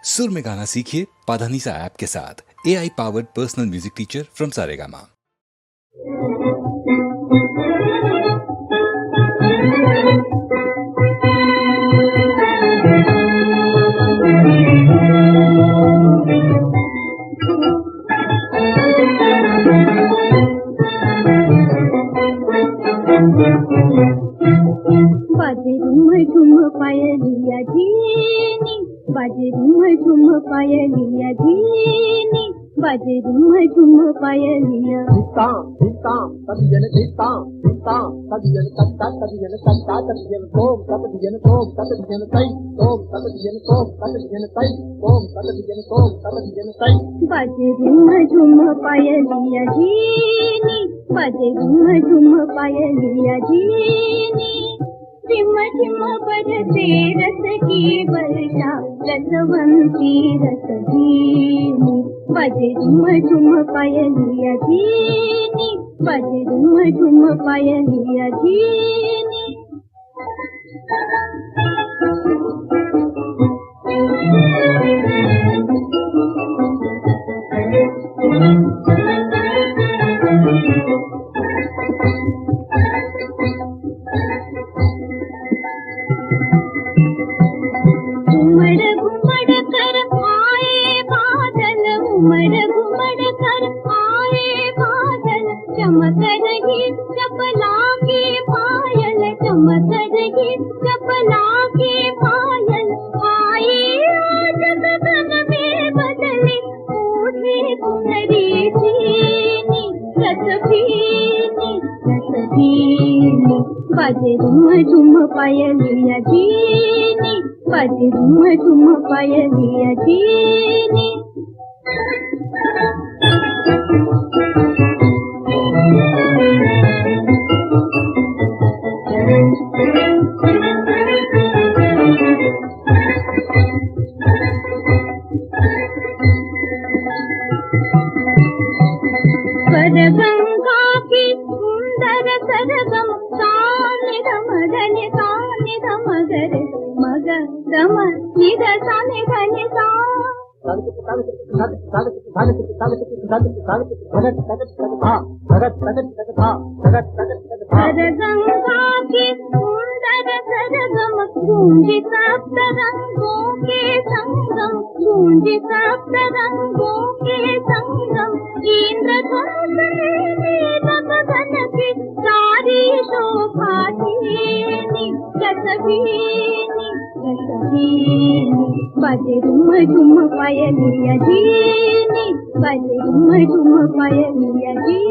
सुर में गाना सीखिए पाधानीसा ऐप के साथ। AI powered personal music teacher from Saregama. बाजे झुम झुम पायलिया झीनी, बाजे झुम झुम पायलिया झीनी, बाजे झुम झुम पायलिया। धीता धीता तदियन धीता धीता तदियन तत्ता तदियन तत्ता तदियन तोम तदियन तोम तदियन तै तोम तदियन तोम तदियन तै तोम तदियन तोम तदियन तै। बाजे झुम झुम पायलिया झीनी, बाजे झुम झुम पायलिया झीनी, झिम झिम बरसे रस की वर्षा, रसवंती रस झीनी, बाजे झुम झुम पायलिया झीनी, बाजे झुम झुम पायलिया झीनी। घुमड़ घुमड़ कर आए बादल, घुमड़ घुमड़ कर आए बादल, चमक रही चपला की पायल, चमक रही चपला की पायल, आए आज गगन में बदली ओढ़े सुनरी चीनी, रस भीनी रस भीनी, बाजे झुम झुम पायलिया झीनी, बाजे झुम झुम पायलिया झीनी। सरगंगा की सुंदर सरगम, सानि धम धनि सानि धम गर मग धम निध सानि धनि सा। सरगंगा की सुंदर सरगम, गूंजी सप्त रंगों के संगम, गूंजी सप्त रंगों के संगम, इंद्रधनुष नील गगन की सारी शोभा छीनी, रस भीनी रस भीनी, बाजे झुम झुम पायलिया झीनी, बाजे झुम झुम पायलिया झीनी।